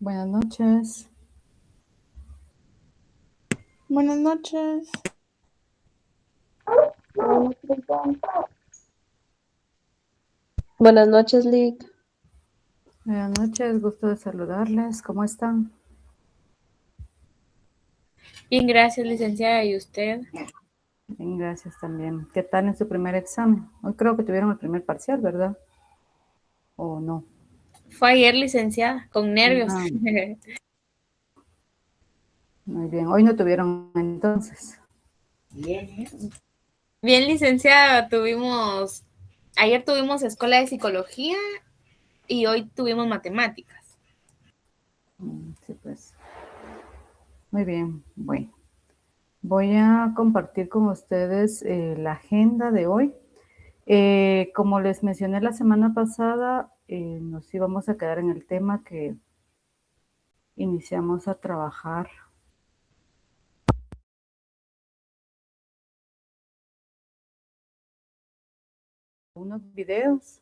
Buenas noches. Buenas noches. Buenas noches, Lick. Buenas noches, gusto de saludarles. ¿Cómo están? Bien, gracias, licenciada. ¿Y usted? Bien, gracias también. ¿Qué tal en su primer examen? Hoy creo que tuvieron el primer parcial, ¿verdad? ¿O no? Fue ayer, licenciada, con nervios. Ah, muy bien. Hoy no tuvieron entonces. Bien, licenciada, ayer tuvimos escuela de psicología y hoy tuvimos matemáticas. Sí, pues. Muy bien. Bueno, voy a compartir con ustedes la agenda de hoy. Como les mencioné la semana pasada, nos íbamos a quedar en el tema que iniciamos a trabajar unos videos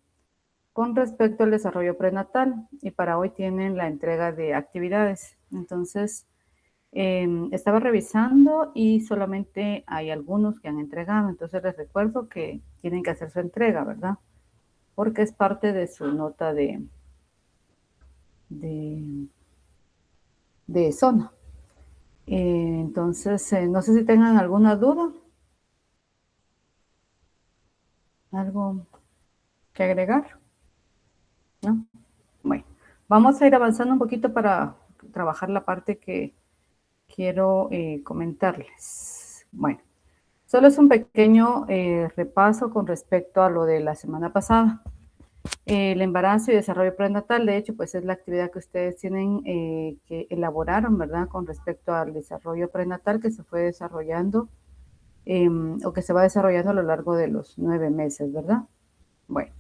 con respecto al desarrollo prenatal y para hoy tienen la entrega de actividades. Entonces, estaba revisando y solamente hay algunos que han entregado. Entonces les recuerdo que tienen que hacer su entrega, ¿verdad? Porque es parte de su nota de, de zona. Entonces, no sé si tengan alguna duda, algo que agregar, ¿no? Bueno, vamos a ir avanzando un poquito para trabajar la parte que quiero comentarles. Bueno, solo es un pequeño repaso con respecto a lo de la semana pasada. El embarazo y desarrollo prenatal, de hecho, pues es la actividad que ustedes tienen que elaboraron, ¿verdad? Con respecto al desarrollo prenatal que se fue desarrollando o que se va desarrollando a lo largo de los 9 meses, ¿verdad? Bueno,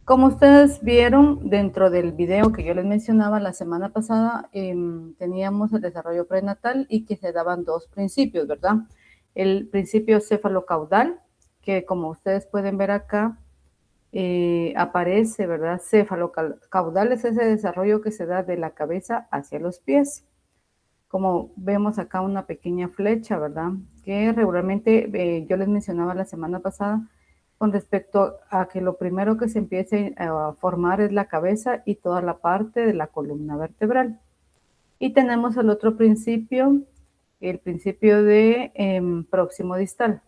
como ustedes vieron dentro del video que yo les mencionaba la semana pasada, teníamos el desarrollo prenatal y que se daban dos principios, ¿verdad? El principio cefalocaudal, que como ustedes pueden ver acá, aparece, ¿verdad? Cefalocaudal es ese desarrollo que se da de la cabeza hacia los pies. Como vemos acá una pequeña flecha, ¿verdad? Que regularmente yo les mencionaba la semana pasada con respecto a que lo primero que se empiece a formar es la cabeza y toda la parte de la columna vertebral. Y tenemos el otro principio, el principio de próximo distal.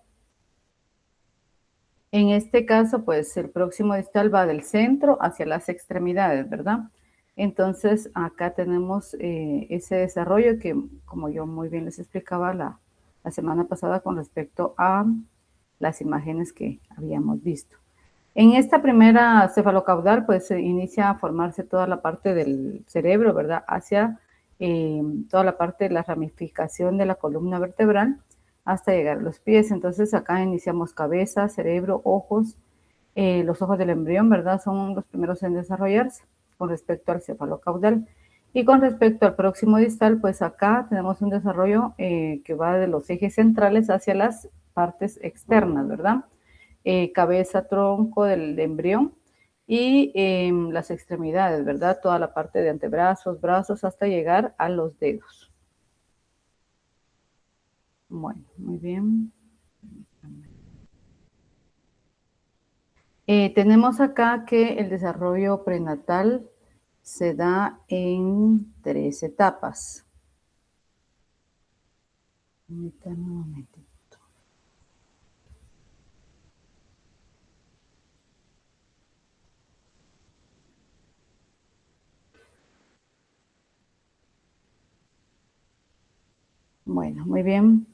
En este caso, pues el próximo distal va del centro hacia las extremidades, ¿verdad? Entonces, acá tenemos ese desarrollo que, como yo muy bien les explicaba la semana pasada con respecto a las imágenes que habíamos visto. En esta primera cefalocaudal, pues se inicia a formarse toda la parte del cerebro, ¿verdad? Hacia toda la parte de la ramificación de la columna vertebral hasta llegar a los pies. Entonces acá iniciamos cabeza, cerebro, ojos. Los ojos del embrión, ¿verdad? Son los primeros en desarrollarse con respecto al cefalocaudal. Y con respecto al próximo distal, pues acá tenemos un desarrollo que va de los ejes centrales hacia las partes externas, ¿verdad? Cabeza, tronco del embrión y las extremidades, ¿verdad? Toda la parte de antebrazos, brazos, hasta llegar a los dedos. Bueno, muy bien. Tenemos acá que el desarrollo prenatal se da en 3 etapas. Nuevamente. Bueno, muy bien.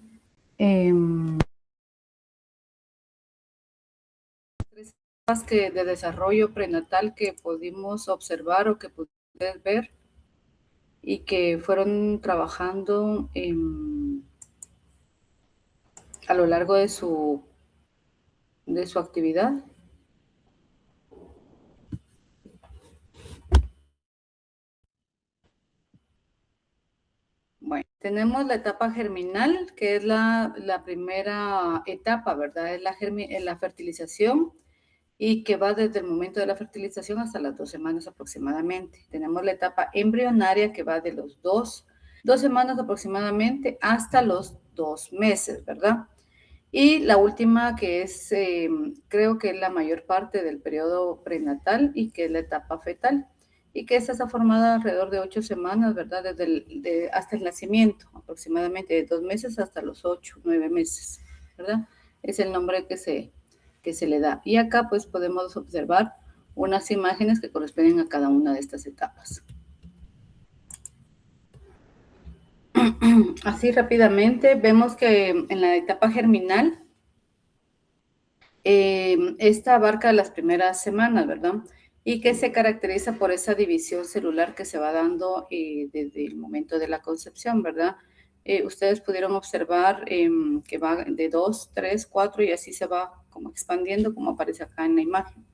Tres etapas de desarrollo prenatal que pudimos observar o que pudimos ver y que fueron trabajando a lo largo de su actividad. Bueno, tenemos la etapa germinal, que es la primera etapa, ¿verdad? Es la fertilización y que va desde el momento de la fertilización hasta las 2 semanas aproximadamente. Tenemos la etapa embrionaria que va de los 2 semanas aproximadamente hasta los 2 meses, ¿verdad? Y la última que es, creo que es la mayor parte del periodo prenatal y que es la etapa fetal y que esta está formada alrededor de 8 semanas, ¿verdad? Hasta el nacimiento, aproximadamente de 2 meses hasta los 8, 9 meses, ¿verdad? Es el nombre que se le da. Y acá pues podemos observar unas imágenes que corresponden a cada una de estas etapas. Así rápidamente vemos que en la etapa germinal, esta abarca las primeras semanas, ¿verdad? Y que se caracteriza por esa división celular que se va dando desde el momento de la concepción, ¿verdad? Ustedes pudieron observar que va de 2, 3, 4 y así se va como expandiendo, como aparece acá en la imagen.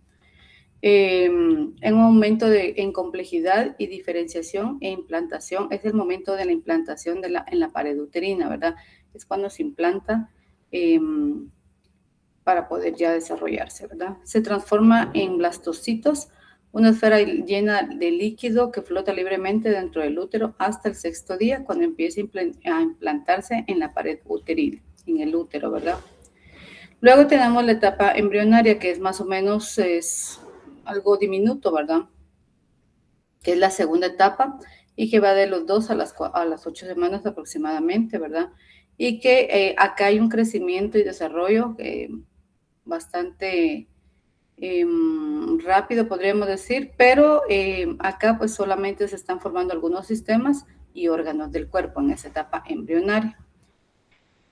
En un momento en complejidad y diferenciación e implantación, es el momento de la implantación en la pared uterina, ¿verdad? Es cuando se implanta para poder ya desarrollarse, ¿verdad? Se transforma en blastocitos, una esfera llena de líquido que flota libremente dentro del útero hasta el 6º día, cuando empieza a implantarse en la pared uterina, en el útero, ¿verdad? Luego tenemos la etapa embrionaria, que es más o menos algo diminuto, ¿verdad? Que es la segunda etapa y que va de los 2 a las 8 semanas aproximadamente, ¿verdad? Y que acá hay un crecimiento y desarrollo bastante rápido, podríamos decir, pero acá pues solamente se están formando algunos sistemas y órganos del cuerpo en esa etapa embrionaria.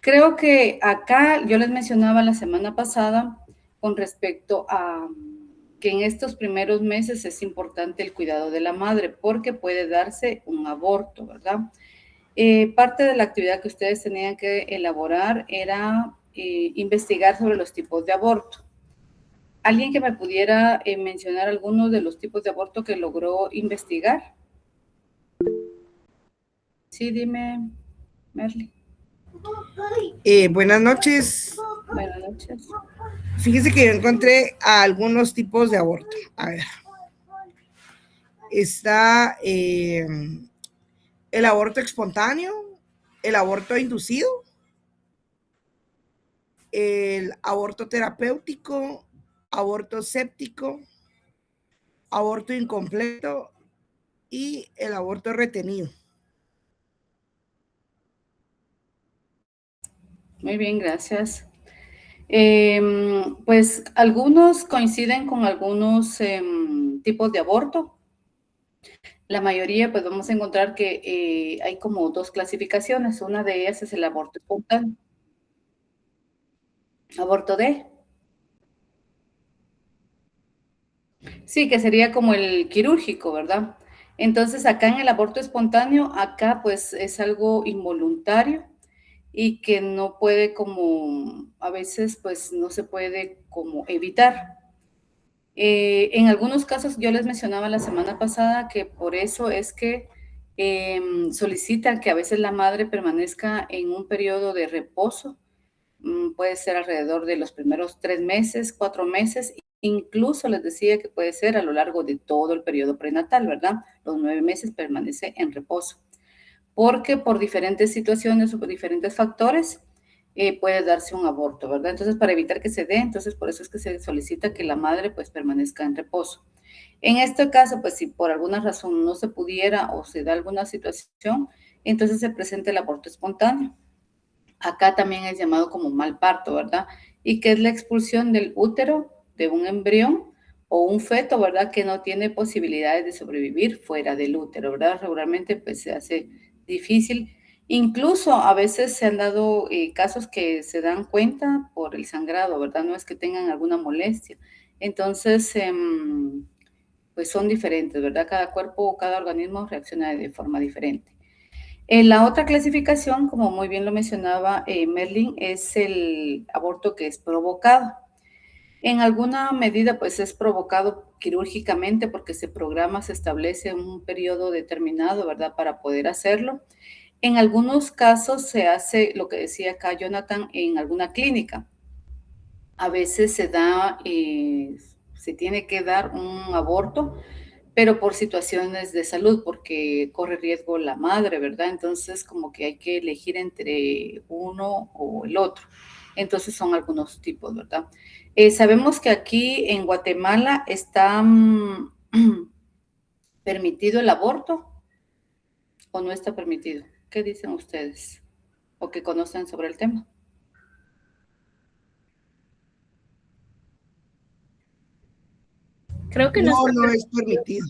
Creo que acá yo les mencionaba la semana pasada con respecto a que en estos primeros meses es importante el cuidado de la madre porque puede darse un aborto, ¿verdad? Parte de la actividad que ustedes tenían que elaborar era investigar sobre los tipos de aborto. ¿Alguien que me pudiera mencionar algunos de los tipos de aborto que logró investigar? Sí, dime, Merly. Buenas noches. Buenas noches. Fíjese que yo encontré algunos tipos de aborto. A ver. Está el aborto espontáneo, el aborto inducido, el aborto terapéutico, aborto séptico, aborto incompleto y el aborto retenido. Muy bien, gracias. Pues algunos coinciden con algunos tipos de aborto. La mayoría, pues vamos a encontrar que hay como 2 clasificaciones. Una de ellas es el aborto espontáneo. ¿Aborto de? Sí, que sería como el quirúrgico, ¿verdad? Entonces, acá en el aborto espontáneo, acá pues es algo involuntario y que no puede como, a veces pues no se puede como evitar. En algunos casos, yo les mencionaba la semana pasada que por eso es que solicitan que a veces la madre permanezca en un periodo de reposo, puede ser alrededor de los primeros 3 meses, 4 meses, incluso les decía que puede ser a lo largo de todo el periodo prenatal, ¿verdad? Los 9 meses permanece en reposo, porque por diferentes situaciones o por diferentes factores puede darse un aborto, ¿verdad? Entonces, para evitar que se dé, entonces por eso es que se solicita que la madre pues permanezca en reposo. En este caso, pues si por alguna razón no se pudiera o se da alguna situación, entonces se presenta el aborto espontáneo. Acá también es llamado como mal parto, ¿verdad? Y que es la expulsión del útero de un embrión o un feto, ¿verdad? Que no tiene posibilidades de sobrevivir fuera del útero, ¿verdad? Regularmente pues se hace difícil. Incluso a veces se han dado casos que se dan cuenta por el sangrado, ¿verdad? No es que tengan alguna molestia. Entonces, pues son diferentes, ¿verdad? Cada cuerpo, cada organismo reacciona de forma diferente. La otra clasificación, como muy bien lo mencionaba Merlin, es el aborto que es provocado. En alguna medida, pues es provocado quirúrgicamente porque se programa, se establece un periodo determinado, ¿verdad?, para poder hacerlo. En algunos casos se hace, lo que decía acá Jonathan, en alguna clínica. A veces se da se tiene que dar un aborto, pero por situaciones de salud, porque corre riesgo la madre, ¿verdad? Entonces, como que hay que elegir entre uno o el otro. Entonces, son algunos tipos, ¿verdad? Sabemos que aquí en Guatemala está permitido el aborto o no está permitido. ¿Qué dicen ustedes? ¿O qué conocen sobre el tema? Creo que no No, está no es permitido.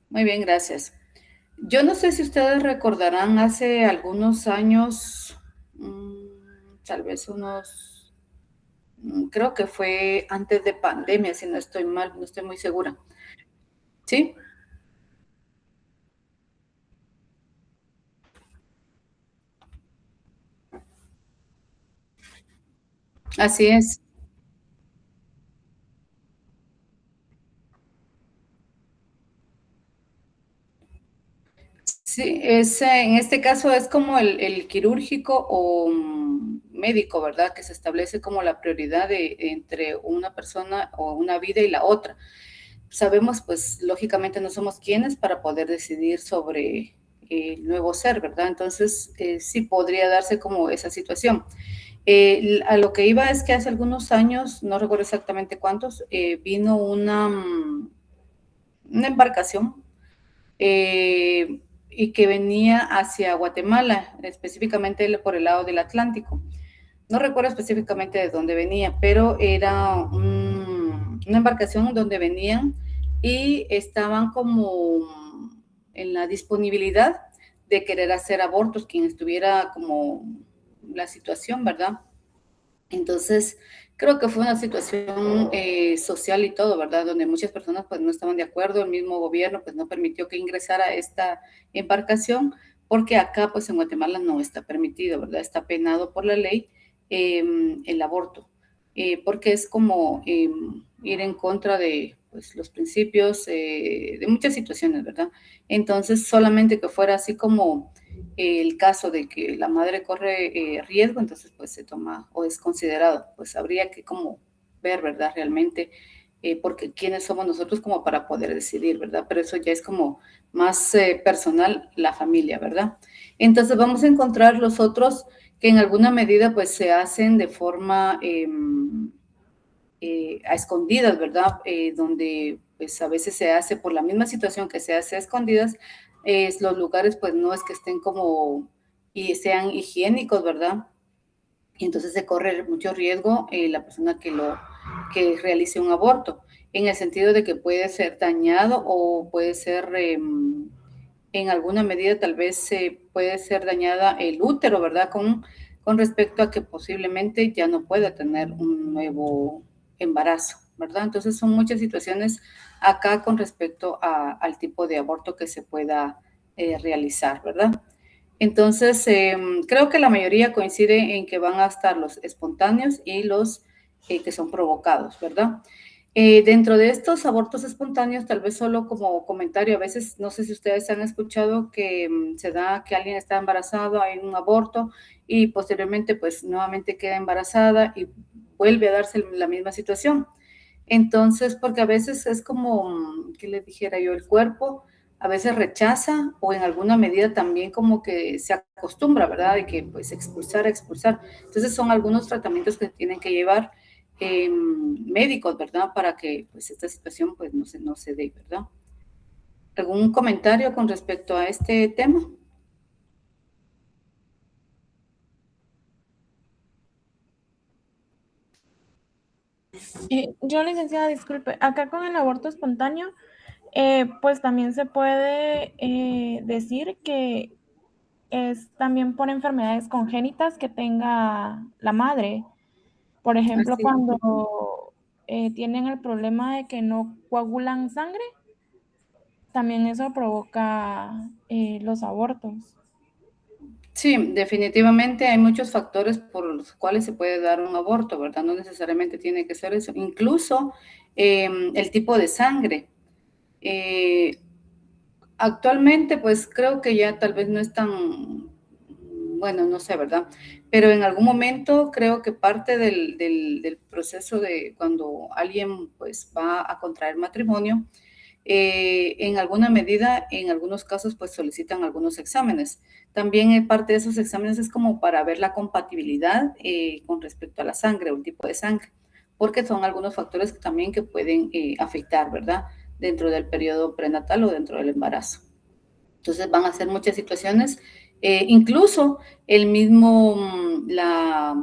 Muy bien, gracias. Yo no sé si ustedes recordarán hace algunos años, tal vez unos, creo que fue antes de pandemia, si no estoy mal, no estoy muy segura. ¿Sí? Así es. Sí, en este caso es como el quirúrgico o médico, ¿verdad? Que se establece como la prioridad entre una persona o una vida y la otra. Sabemos, pues, lógicamente no somos quienes para poder decidir sobre el nuevo ser, ¿verdad? Entonces, sí podría darse como esa situación. A lo que iba es que hace algunos años, no recuerdo exactamente cuántos, vino una embarcación y que venía hacia Guatemala, específicamente por el lado del Atlántico. No recuerdo específicamente de dónde venía, pero era una embarcación donde venían y estaban como en la disponibilidad de querer hacer abortos, quien estuviera como la situación, ¿verdad? Entonces, creo que fue una situación social y todo, ¿verdad? Donde muchas personas pues no estaban de acuerdo, el mismo gobierno pues no permitió que ingresara esta embarcación, porque acá pues en Guatemala no está permitido, ¿verdad? Está penado por la ley el aborto, porque es como ir en contra de pues, los principios de muchas situaciones, ¿verdad? Entonces, solamente que fuera así como el caso de que la madre corre riesgo, entonces pues se toma o es considerado, pues habría que como ver, ¿verdad? Realmente, porque quiénes somos nosotros como para poder decidir, ¿verdad? Pero eso ya es como más personal la familia, ¿verdad? Entonces vamos a encontrar los otros que en alguna medida pues se hacen de forma a escondidas, ¿verdad? Donde pues a veces se hace por la misma situación que se hace a escondidas, los lugares pues no es que estén como y sean higiénicos, ¿verdad? Y entonces se corre mucho riesgo la persona que realice un aborto, en el sentido de que puede ser dañado o puede ser en alguna medida tal vez puede ser dañada el útero, ¿verdad? Con respecto a que posiblemente ya no pueda tener un nuevo embarazo, ¿verdad? Entonces son muchas situaciones acá con respecto al tipo de aborto que se pueda realizar, ¿verdad? Entonces, creo que la mayoría coincide en que van a estar los espontáneos y los que son provocados, ¿verdad? Dentro de estos abortos espontáneos, tal vez solo como comentario, a veces, no sé si ustedes han escuchado que se da que alguien está embarazado, hay un aborto y posteriormente pues nuevamente queda embarazada y vuelve a darse la misma situación. Entonces, porque a veces es como, ¿qué le dijera yo? El cuerpo a veces rechaza o en alguna medida también como que se acostumbra, ¿verdad? De que pues expulsar, expulsar. Entonces son algunos tratamientos que tienen que llevar médicos, ¿verdad? Para que pues esta situación pues no se dé, ¿verdad? ¿Algún comentario con respecto a este tema? Yo, licenciada, disculpe, acá con el aborto espontáneo, pues también se puede decir que es también por enfermedades congénitas que tenga la madre. Por ejemplo, Así es. cuando tienen el problema de que no coagulan sangre, también eso provoca los abortos. Sí, definitivamente hay muchos factores por los cuales se puede dar un aborto, ¿verdad? No necesariamente tiene que ser eso. Incluso el tipo de sangre. Eh, Actualmente, pues creo que ya tal vez no es tan bueno, no sé, ¿verdad? Pero en algún momento creo que parte del proceso de cuando alguien pues va a contraer matrimonio, en alguna medida, en algunos casos, pues solicitan algunos exámenes. También parte de esos exámenes es como para ver la compatibilidad con respecto a la sangre o el tipo de sangre, porque son algunos factores que también que pueden afectar, ¿verdad? Dentro del periodo prenatal o dentro del embarazo. Entonces van a ser muchas situaciones, incluso el mismo, la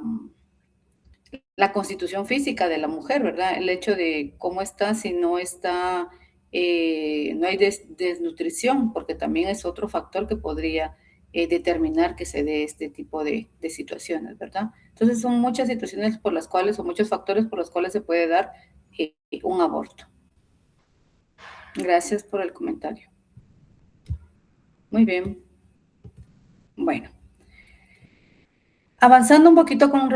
constitución física de la mujer, ¿verdad? El hecho de cómo está, si no está, no hay desnutrición, porque también es otro factor que podría determinar que se dé este tipo de situaciones, ¿verdad? Entonces son muchas situaciones por las cuales, o muchos factores por los cuales se puede dar un aborto. Gracias por el comentario. Muy bien. Bueno. Avanzando un poquito con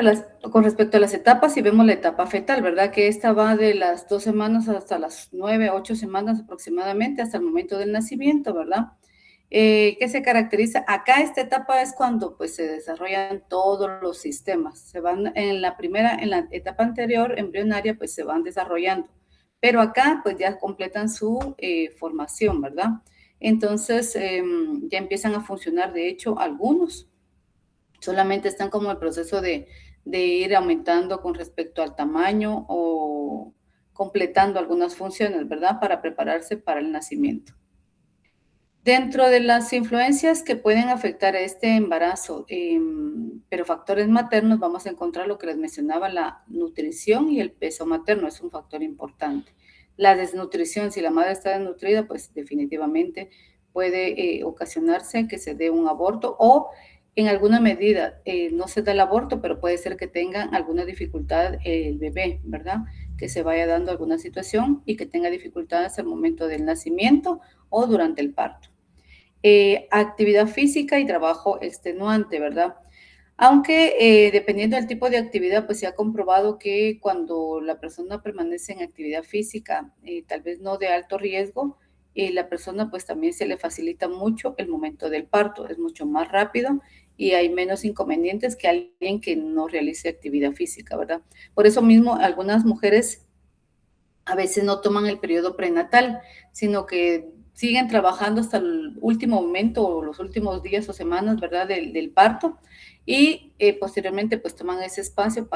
respecto a las etapas, y vemos la etapa fetal, ¿verdad? Que esta va de las 2 semanas hasta las 9, 8 semanas aproximadamente, hasta el momento del nacimiento, ¿verdad? ¿Qué se caracteriza? Acá esta etapa es cuando pues se desarrollan todos los sistemas. Se van en la etapa anterior, embrionaria, pues se van desarrollando. Pero acá pues ya completan su formación, ¿verdad? Entonces ya empiezan a funcionar, de hecho, algunos. Solamente están como el proceso de ir aumentando con respecto al tamaño o completando algunas funciones, ¿verdad? Para prepararse para el nacimiento. Dentro de las influencias que pueden afectar a este embarazo, pero factores maternos, vamos a encontrar lo que les mencionaba, la nutrición y el peso materno es un factor importante. La desnutrición, si la madre está desnutrida, pues definitivamente puede ocasionarse que se dé un aborto o en alguna medida no se da el aborto, pero puede ser que tengan alguna dificultad el bebé, ¿verdad? Que se vaya dando alguna situación y que tenga dificultades al momento del nacimiento o durante el parto. Actividad física y trabajo extenuante, ¿verdad? Aunque dependiendo del tipo de actividad, pues se ha comprobado que cuando la persona permanece en actividad física, tal vez no de alto riesgo, la persona pues también se le facilita mucho el momento del parto, es mucho más rápido y hay menos inconvenientes que alguien que no realice actividad física, ¿verdad? Por eso mismo algunas mujeres a veces no toman el periodo prenatal, sino que siguen trabajando hasta el último momento o los últimos días o semanas, ¿verdad? Del parto y posteriormente pues toman ese espacio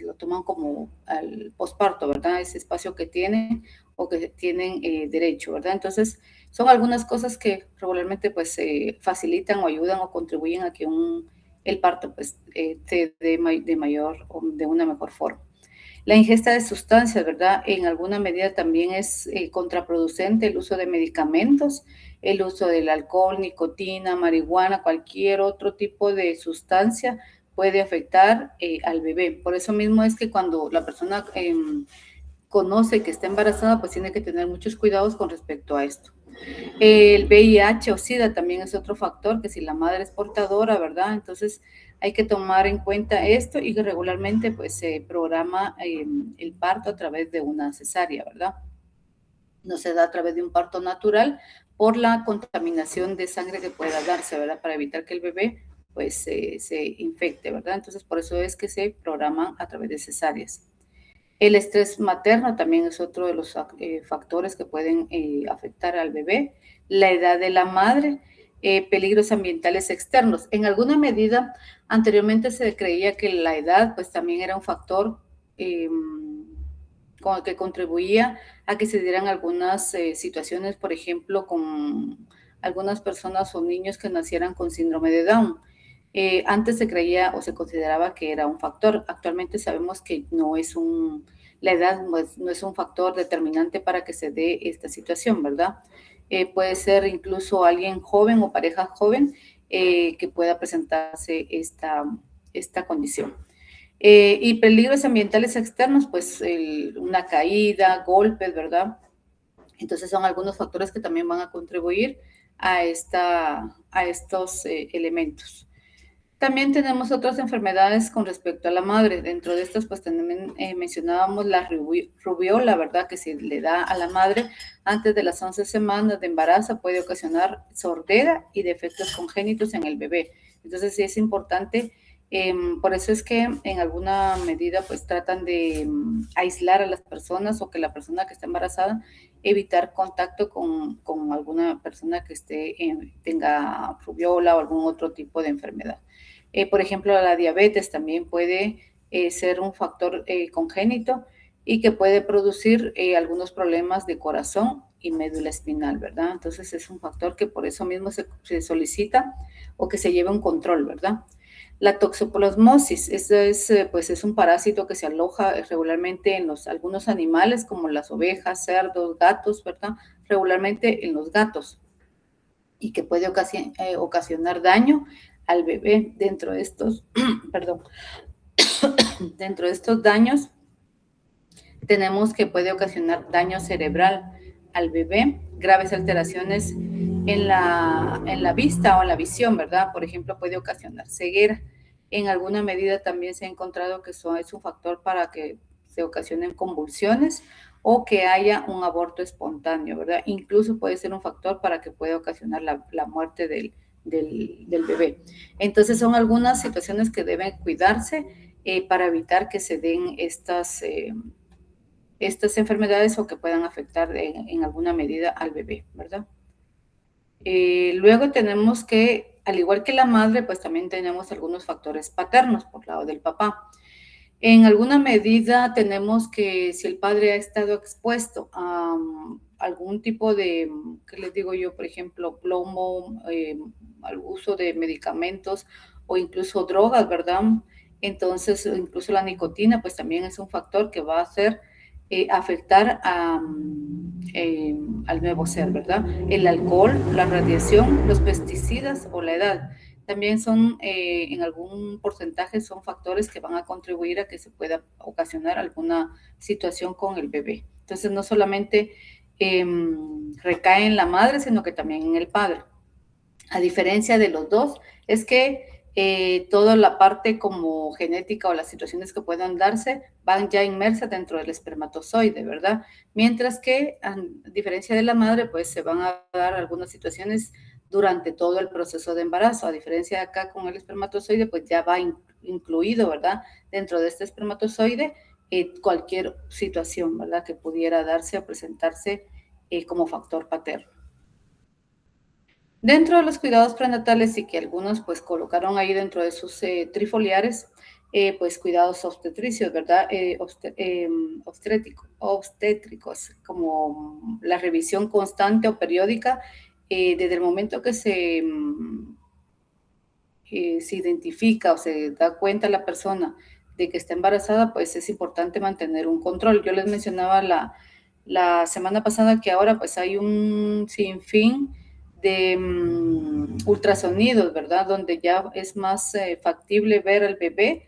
lo toman como al posparto, ¿verdad? Ese espacio que tienen o que tienen derecho, ¿verdad? Entonces, son algunas cosas que regularmente pues facilitan o ayudan o contribuyen a que el parto pues se dé de mayor o de una mejor forma. La ingesta de sustancias, ¿verdad? En alguna medida también es contraproducente el uso de medicamentos, el uso del alcohol, nicotina, marihuana, cualquier otro tipo de sustancia puede afectar al bebé. Por eso mismo es que cuando la persona conoce que está embarazada, pues tiene que tener muchos cuidados con respecto a esto. El VIH o SIDA también es otro factor, que si la madre es portadora, ¿verdad? Entonces hay que tomar en cuenta esto y que regularmente pues se programa el parto a través de una cesárea, ¿verdad? No se da a través de un parto natural por la contaminación de sangre que pueda darse, ¿verdad? Para evitar que el bebé pues se infecte, ¿verdad? Entonces por eso es que se programan a través de cesáreas. El estrés materno también es otro de los factores que pueden afectar al bebé. La edad de la madre, peligros ambientales externos. En alguna medida, anteriormente se creía que la edad pues también era un factor que contribuía a que se dieran algunas situaciones, por ejemplo, con algunas personas o niños que nacieran con síndrome de Down. Antes se creía o se consideraba que era un factor. Actualmente sabemos que la edad no es un factor determinante para que se dé esta situación, ¿verdad? Puede ser incluso alguien joven o pareja joven que pueda presentarse esta condición. Y peligros ambientales externos, pues una caída, golpes, ¿verdad? Entonces son algunos factores que también van a contribuir a estos elementos. También tenemos otras enfermedades con respecto a la madre. Dentro de estas, pues también mencionábamos la rubiola, ¿verdad? Que si le da a la madre antes de las 11 semanas de embarazo puede ocasionar sordera y defectos congénitos en el bebé. Entonces sí es importante, por eso es que en alguna medida pues tratan de aislar a las personas o que la persona que está embarazada evitar contacto con alguna persona que tenga rubiola o algún otro tipo de enfermedad. Por ejemplo, la diabetes también puede ser un factor congénito y que puede producir algunos problemas de corazón y médula espinal, ¿verdad? Entonces es un factor que por eso mismo se solicita o que se lleve un control, ¿verdad? La toxoplasmosis, pues es un parásito que se aloja regularmente en algunos animales como las ovejas, cerdos, gatos, ¿verdad? Regularmente en los gatos y que puede ocasionar daño al bebé. Dentro de estos, perdón, dentro de estos daños tenemos que puede ocasionar daño cerebral al bebé, graves alteraciones en la vista o en la visión, ¿verdad? Por ejemplo, puede ocasionar ceguera. En alguna medida también se ha encontrado que es un factor para que se ocasionen convulsiones o que haya un aborto espontáneo, ¿verdad? Incluso puede ser un factor para que pueda ocasionar la muerte del bebé. Entonces son algunas situaciones que deben cuidarse para evitar que se den estas enfermedades o que puedan afectar en alguna medida al bebé, ¿verdad? Luego tenemos que, al igual que la madre, pues también tenemos algunos factores paternos por lado del papá. En alguna medida tenemos que si el padre ha estado expuesto a algún tipo de, ¿qué les digo yo? Por ejemplo, plomo, al uso de medicamentos o incluso drogas, ¿verdad? Entonces, incluso la nicotina, pues también es un factor que va a hacer afectar al nuevo ser, ¿verdad? El alcohol, la radiación, los pesticidas o la edad también son, en algún porcentaje, son factores que van a contribuir a que se pueda ocasionar alguna situación con el bebé. Entonces, no solamente recae en la madre, sino que también en el padre. A diferencia de los dos, es que toda la parte como genética o las situaciones que puedan darse van ya inmersas dentro del espermatozoide, ¿verdad? Mientras que, a diferencia de la madre, pues se van a dar algunas situaciones durante todo el proceso de embarazo. A diferencia de acá con el espermatozoide, pues ya va incluido, ¿verdad? Dentro de este espermatozoide, cualquier situación, ¿verdad? Que pudiera darse o presentarse como factor paterno. Dentro de los cuidados prenatales y que algunos pues colocaron ahí dentro de sus trifoliares, pues cuidados obstetricios, ¿verdad? Obstétricos, como la revisión constante o periódica desde el momento que se identifica o se da cuenta la persona de que está embarazada, pues es importante mantener un control. Yo les mencionaba la semana pasada que ahora pues hay un sinfín de ultrasonidos, ¿verdad? Donde ya es más factible ver al bebé,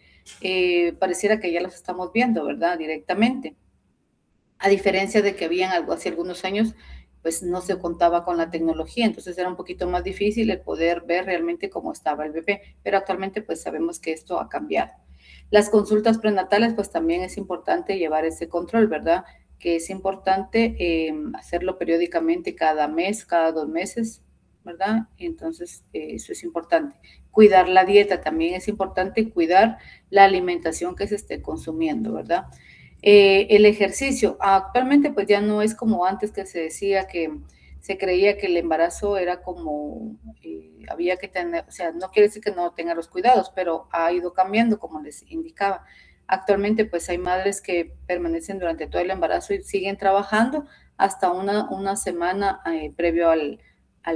pareciera que ya los estamos viendo, ¿verdad? Directamente. A diferencia de que habían algo hace algunos años, pues no se contaba con la tecnología, entonces era un poquito más difícil el poder ver realmente cómo estaba el bebé, pero actualmente pues sabemos que esto ha cambiado. Las consultas prenatales, pues también es importante llevar ese control, ¿verdad? Que es importante hacerlo periódicamente cada mes, cada 2 meses, ¿verdad? Entonces, eso es importante. Cuidar la dieta también es importante, cuidar la alimentación que se esté consumiendo, ¿verdad? El ejercicio, actualmente pues ya no es como antes que se decía que se creía que el embarazo era como, había que tener, o sea, no quiere decir que no tenga los cuidados, pero ha ido cambiando como les indicaba. Actualmente pues hay madres que permanecen durante todo el embarazo y siguen trabajando hasta una semana previo al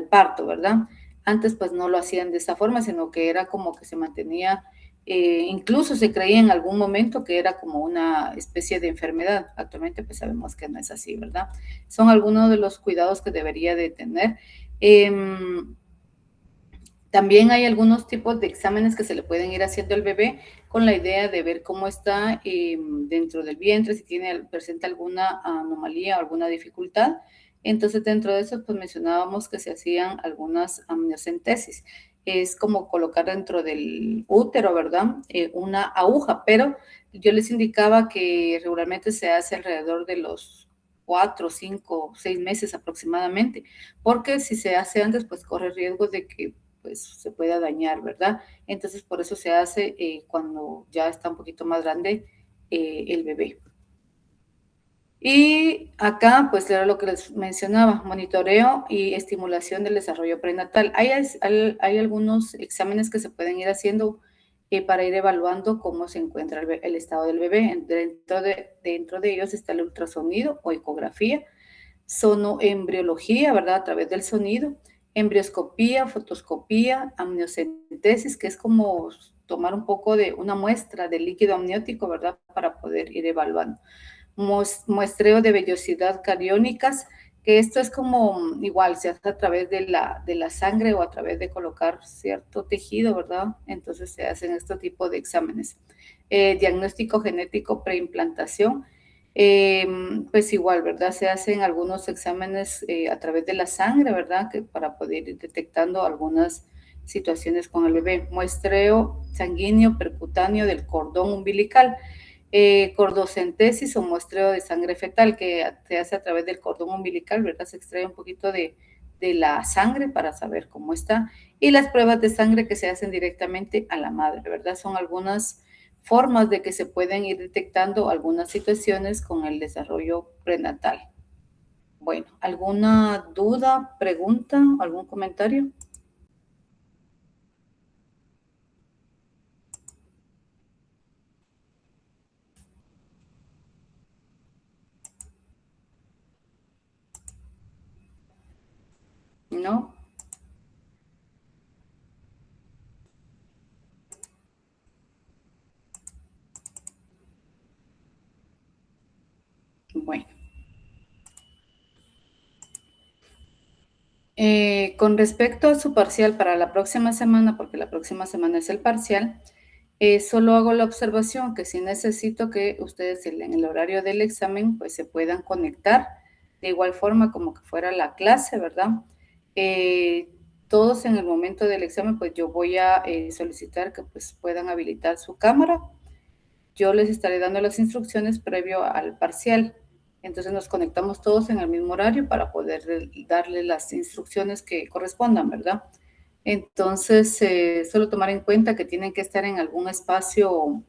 parto, ¿verdad? Antes pues no lo hacían de esa forma, sino que era como que se mantenía, incluso se creía en algún momento que era como una especie de enfermedad. Actualmente pues sabemos que no es así, ¿verdad? Son algunos de los cuidados que debería de tener. También hay algunos tipos de exámenes que se le pueden ir haciendo al bebé con la idea de ver cómo está dentro del vientre, si presenta alguna anomalía o alguna dificultad. Entonces, dentro de eso, pues mencionábamos que se hacían algunas amniocentesis. Es como colocar dentro del útero, ¿verdad? Una aguja, pero yo les indicaba que regularmente se hace alrededor de los 4, 5, 6 meses aproximadamente, porque si se hace antes, pues corre riesgo de que pues se pueda dañar, ¿verdad? Entonces por eso se hace cuando ya está un poquito más grande el bebé. Y acá, pues era lo que les mencionaba, monitoreo y estimulación del desarrollo prenatal. Hay algunos exámenes que se pueden ir haciendo para ir evaluando cómo se encuentra el estado del bebé. Dentro de ellos está el ultrasonido o ecografía, sonoembriología, ¿verdad? A través del sonido, embrioscopía, fotoscopía, amniocentesis, que es como tomar un poco de una muestra de líquido amniótico, ¿verdad? Para poder ir evaluando. Muestreo de vellosidad cariónicas, que esto es como igual, se hace a través de la sangre o a través de colocar cierto tejido, ¿verdad? Entonces se hacen este tipo de exámenes. Diagnóstico genético preimplantación, pues igual, ¿verdad? Se hacen algunos exámenes a través de la sangre, ¿verdad? Que para poder ir detectando algunas situaciones con el bebé. Muestreo sanguíneo percutáneo del cordón umbilical. Cordocentesis o muestreo de sangre fetal que se hace a través del cordón umbilical, ¿verdad? Se extrae un poquito de la sangre para saber cómo está. Y las pruebas de sangre que se hacen directamente a la madre, ¿verdad? Son algunas formas de que se pueden ir detectando algunas situaciones con el desarrollo prenatal. Bueno, ¿alguna duda, pregunta, algún comentario? ¿No? Bueno. Con respecto a su parcial para la próxima semana, porque la próxima semana es el parcial, solo hago la observación que sí necesito que ustedes en el horario del examen pues se puedan conectar de igual forma como que fuera la clase, ¿verdad? Todos en el momento del examen pues yo voy a solicitar que pues puedan habilitar su cámara. Yo les estaré dando las instrucciones previo al parcial. Entonces nos conectamos todos en el mismo horario para poder darle las instrucciones que correspondan, ¿verdad? Entonces, solo tomar en cuenta que tienen que estar en algún espacio,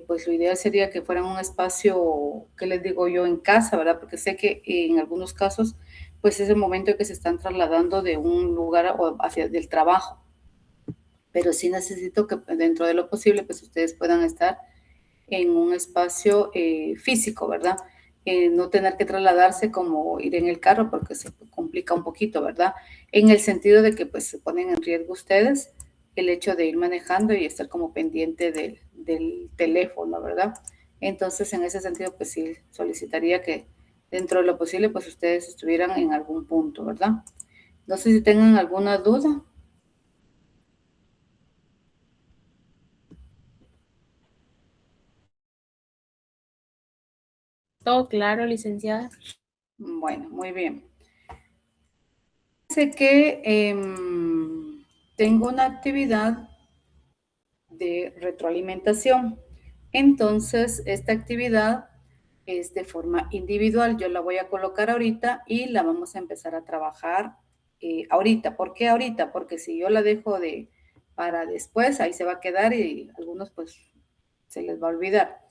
pues lo ideal sería que fueran un espacio, ¿qué les digo yo? En casa, ¿verdad? Porque sé que en algunos casos, pues es el momento en que se están trasladando de un lugar o hacia del trabajo. Pero sí necesito que dentro de lo posible, pues ustedes puedan estar en un espacio físico, ¿verdad? No tener que trasladarse como ir en el carro porque se complica un poquito, ¿verdad? En el sentido de que pues se ponen en riesgo ustedes el hecho de ir manejando y estar como pendiente del teléfono, ¿verdad? Entonces, en ese sentido, pues sí solicitaría que dentro de lo posible, pues ustedes estuvieran en algún punto, ¿verdad? No sé si tengan alguna duda. Todo claro, licenciada. Bueno, muy bien. Sé que tengo una actividad de retroalimentación. Entonces, esta actividad es de forma individual. Yo la voy a colocar ahorita y la vamos a empezar a trabajar ahorita. ¿Por qué ahorita? Porque si yo la dejo para después, ahí se va a quedar y algunos pues se les va a olvidar.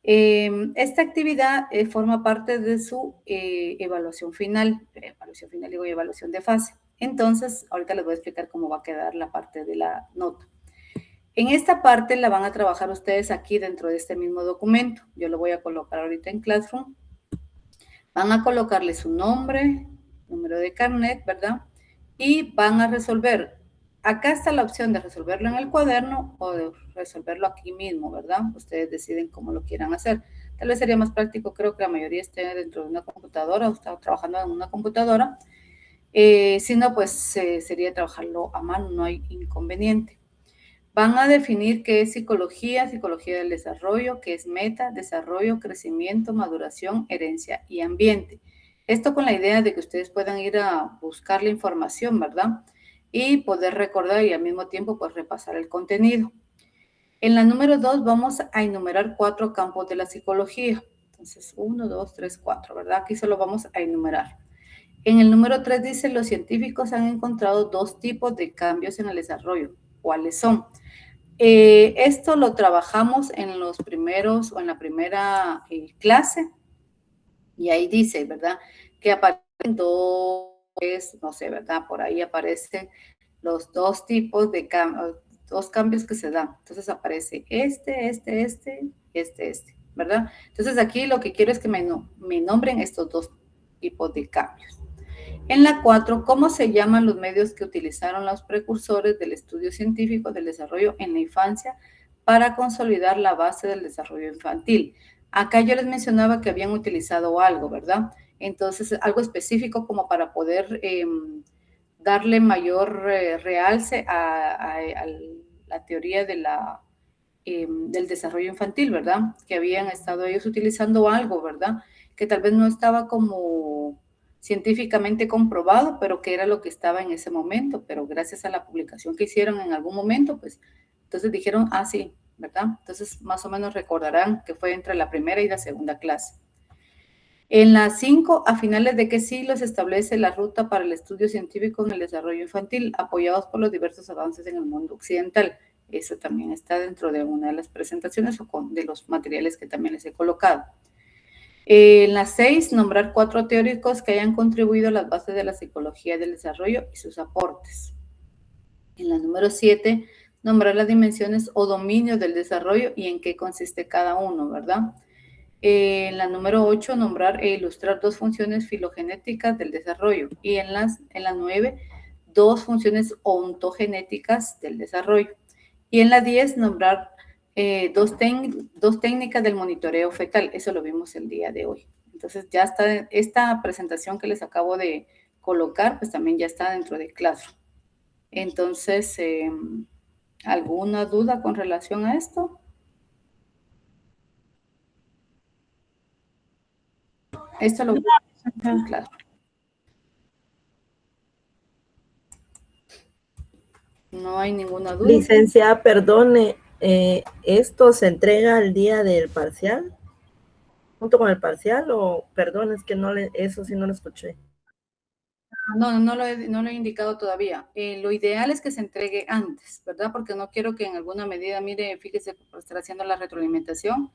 Esta actividad forma parte de su evaluación final digo, evaluación de fase. Entonces, ahorita les voy a explicar cómo va a quedar la parte de la nota. En esta parte la van a trabajar ustedes aquí dentro de este mismo documento. Yo lo voy a colocar ahorita en Classroom. Van a colocarle su nombre, número de carnet, ¿verdad? Y van a resolver. Acá está la opción de resolverlo en el cuaderno o de resolverlo aquí mismo, ¿verdad? Ustedes deciden cómo lo quieran hacer. Tal vez sería más práctico, creo que la mayoría esté dentro de una computadora o está trabajando en una computadora. Si no, pues sería trabajarlo a mano, no hay inconveniente. Van a definir qué es psicología, psicología del desarrollo, qué es meta, desarrollo, crecimiento, maduración, herencia y ambiente. Esto con la idea de que ustedes puedan ir a buscar la información, ¿verdad? Y poder recordar y al mismo tiempo pues repasar el contenido. En la número 2 vamos a enumerar 4 campos de la psicología. Entonces, 1, 2, 3, 4, ¿verdad? Aquí solo vamos a enumerar. En el número 3 dice, los científicos han encontrado 2 tipos de cambios en el desarrollo. ¿Cuáles son? Esto lo trabajamos en los primeros o en la primera clase y ahí dice, ¿verdad? Que aparecen 2, no sé, ¿verdad? Por ahí aparecen los 2 tipos de cambios, 2 cambios que se dan. Entonces aparece este, ¿verdad? Entonces aquí lo que quiero es que me nombren estos 2 tipos de cambios. En la 4, ¿cómo se llaman los medios que utilizaron los precursores del estudio científico del desarrollo en la infancia para consolidar la base del desarrollo infantil? Acá yo les mencionaba que habían utilizado algo, ¿verdad? Entonces, algo específico como para poder darle mayor realce a la teoría de del desarrollo infantil, ¿verdad? Que habían estado ellos utilizando algo, ¿verdad? Que tal vez no estaba como científicamente comprobado, pero que era lo que estaba en ese momento, pero gracias a la publicación que hicieron en algún momento, pues entonces dijeron, ah, sí, ¿verdad? Entonces más o menos recordarán que fue entre la primera y la segunda clase. En la 5, a finales de qué siglo se establece la ruta para el estudio científico en el desarrollo infantil, apoyados por los diversos avances en el mundo occidental. Eso también está dentro de una de las presentaciones o de los materiales que también les he colocado. En la 6, nombrar 4 teóricos que hayan contribuido a las bases de la psicología del desarrollo y sus aportes. En la número 7, nombrar las dimensiones o dominios del desarrollo y en qué consiste cada uno, ¿verdad? En la número 8, nombrar e ilustrar 2 funciones filogenéticas del desarrollo. Y en la 9, 2 funciones ontogenéticas del desarrollo. Y en la 10, nombrar 2 técnicas del monitoreo fetal. Eso lo vimos el día de hoy. Entonces ya está, esta presentación que les acabo de colocar, pues también ya está dentro de Classroom. Entonces, ¿alguna duda con relación a esto? Esto lo claro. No hay ninguna duda. Licenciada, perdone, ¿esto se entrega el día del parcial? ¿Junto con el parcial? O, perdón, es que eso sí no lo escuché. No lo he indicado todavía. Lo ideal es que se entregue antes, ¿verdad? Porque no quiero que en alguna medida, mire, fíjese, por estar haciendo la retroalimentación,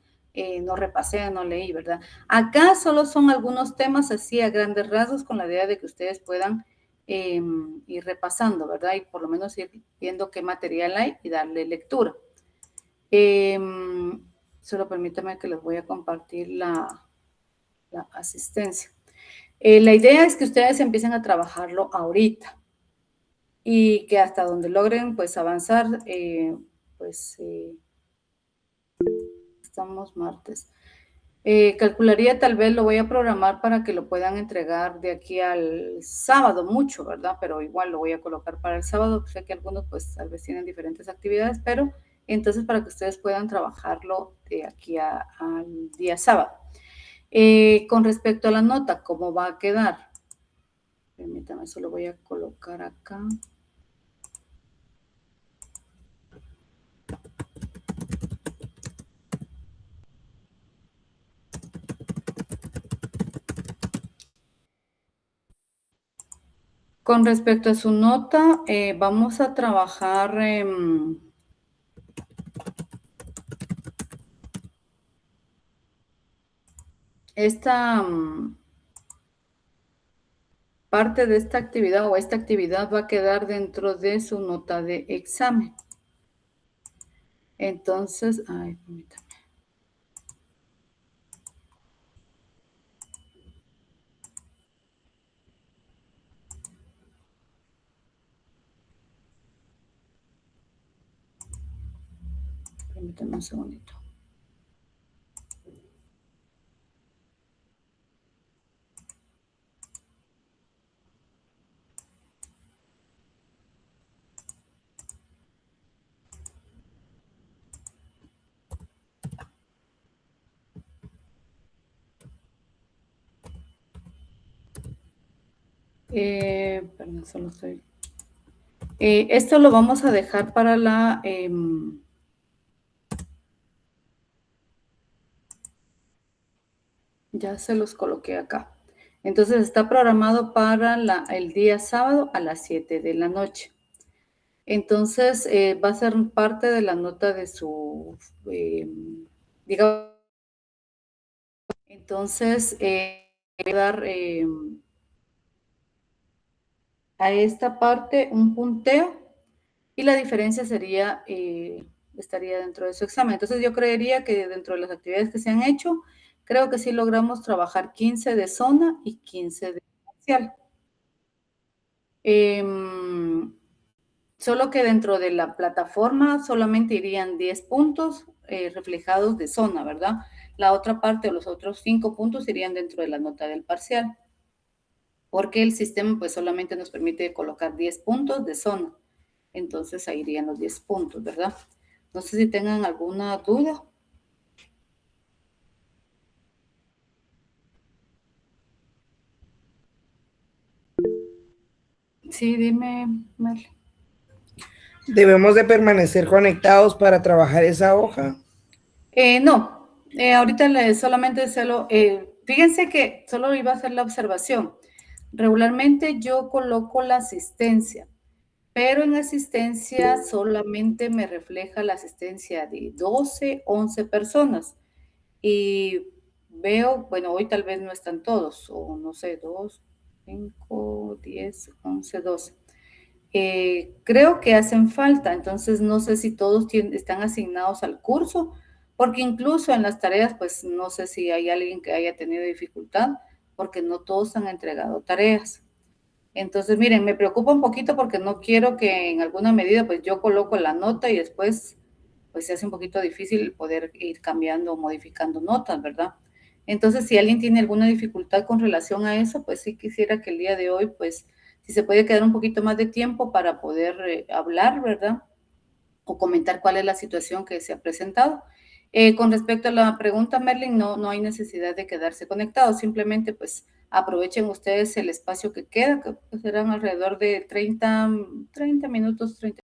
no repasé, no leí, ¿verdad? Acá solo son algunos temas así a grandes rasgos con la idea de que ustedes puedan ir repasando, ¿verdad? Y por lo menos ir viendo qué material hay y darle lectura. Solo permítame que les voy a compartir la asistencia. La idea es que ustedes empiecen a trabajarlo ahorita y que hasta donde logren pues avanzar, estamos martes. Calcularía, tal vez lo voy a programar para que lo puedan entregar de aquí al sábado, mucho, ¿verdad? Pero igual lo voy a colocar para el sábado. Sé que algunos pues tal vez tienen diferentes actividades, pero entonces para que ustedes puedan trabajarlo de aquí al día sábado. Con respecto a la nota, ¿cómo va a quedar? Permítame, eso lo voy a colocar acá. Con respecto a su nota, vamos a trabajar esta parte de esta actividad o esta actividad va a quedar dentro de su nota de examen. Entonces, ay, permítame. Permítame un segundito. Perdón, solo estoy. Esto lo vamos a dejar para la... ya se los coloqué acá. Entonces está programado para el día sábado a las 7 de la noche. Entonces va a ser parte de la nota de su, digamos, entonces voy a dar a esta parte un punteo y la diferencia sería, estaría dentro de su examen. Entonces yo creería que dentro de las actividades que se han hecho, creo que sí logramos trabajar 15 de zona y 15 de parcial. Solo que dentro de la plataforma solamente irían 10 puntos reflejados de zona, ¿verdad? La otra parte o los otros 5 puntos irían dentro de la nota del parcial, porque el sistema pues solamente nos permite colocar 10 puntos de zona. Entonces ahí irían los 10 puntos, ¿verdad? No sé si tengan alguna duda. Sí, dime, Merle. ¿Debemos de permanecer conectados para trabajar esa hoja? No, ahorita solamente fíjense que solo iba a hacer la observación. Regularmente yo coloco la asistencia, pero en asistencia solamente me refleja la asistencia de 12, 11 personas. Y veo, bueno, hoy tal vez no están todos, o no sé, 2, 5, 10, 11, 12. Creo que hacen falta, entonces no sé si todos están asignados al curso, porque incluso en las tareas, pues no sé si hay alguien que haya tenido dificultad, porque no todos han entregado tareas. Entonces, miren, me preocupa un poquito porque no quiero que en alguna medida, pues yo coloco la nota y después, pues se hace un poquito difícil poder ir cambiando o modificando notas, ¿verdad? Entonces, si alguien tiene alguna dificultad con relación a eso, pues sí quisiera que el día de hoy, pues, si se puede quedar un poquito más de tiempo para poder hablar, ¿verdad? O comentar cuál es la situación que se ha presentado. Con respecto a la pregunta, Merlin, no hay necesidad de quedarse conectados, simplemente pues aprovechen ustedes el espacio que queda, que pues, serán alrededor de 30 minutos, 30